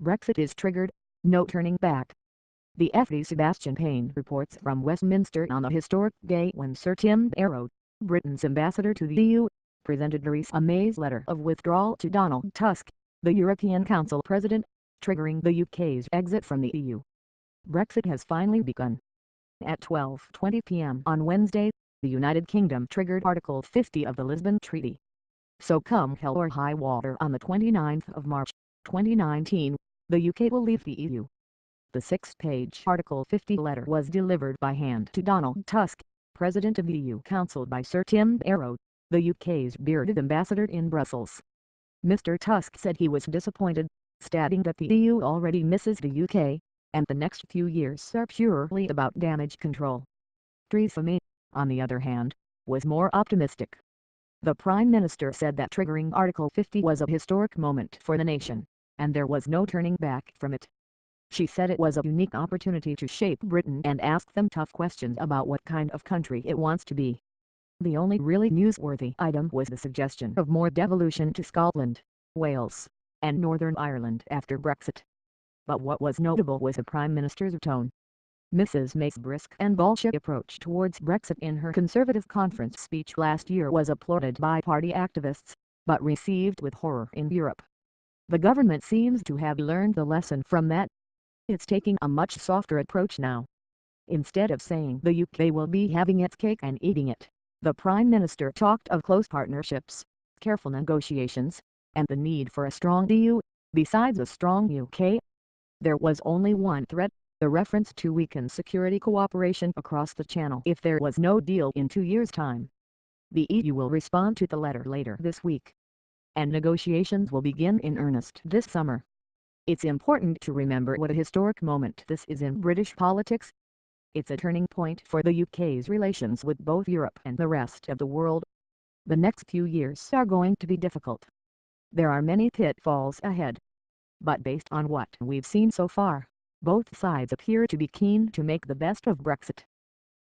Brexit is triggered, no turning back. The FD Sebastian Payne reports from Westminster on the historic day when Sir Tim Arrow, Britain's ambassador to the EU, presented Theresa May's letter of withdrawal to Donald Tusk, the European Council President, triggering the UK's exit from the EU. Brexit has finally begun. At 12:20 p.m. on Wednesday, the United Kingdom triggered Article 50 of the Lisbon Treaty. So come hell or high water on the 29th of March, 2019, the UK will leave the EU. The 6-page Article 50 letter was delivered by hand to Donald Tusk, President of the EU Council, by Sir Tim Arrow, the UK's bearded ambassador in Brussels. Mr. Tusk said he was disappointed, stating that the EU already misses the UK, and the next few years are purely about damage control. Theresa May, on the other hand, was more optimistic. The Prime Minister said that triggering Article 50 was a historic moment for the nation, and there was no turning back from it. She said it was a unique opportunity to shape Britain and ask them tough questions about what kind of country it wants to be. The only really newsworthy item was the suggestion of more devolution to Scotland, Wales, and Northern Ireland after Brexit. But what was notable was the Prime Minister's tone. Mrs May's brisk and bolshevik approach towards Brexit in her Conservative conference speech last year was applauded by party activists, but received with horror in Europe. The government seems to have learned the lesson from that. It's taking a much softer approach now. Instead of saying the UK will be having its cake and eating it, the Prime Minister talked of close partnerships, careful negotiations, and the need for a strong EU, besides a strong UK. There was only one threat, the reference to weaken security cooperation across the Channel if there was no deal in 2 years' time. The EU will respond to the letter later this week, and negotiations will begin in earnest this summer. It's important to remember what a historic moment this is in British politics. It's a turning point for the UK's relations with both Europe and the rest of the world. The next few years are going to be difficult. There are many pitfalls ahead. But based on what we've seen so far, both sides appear to be keen to make the best of Brexit.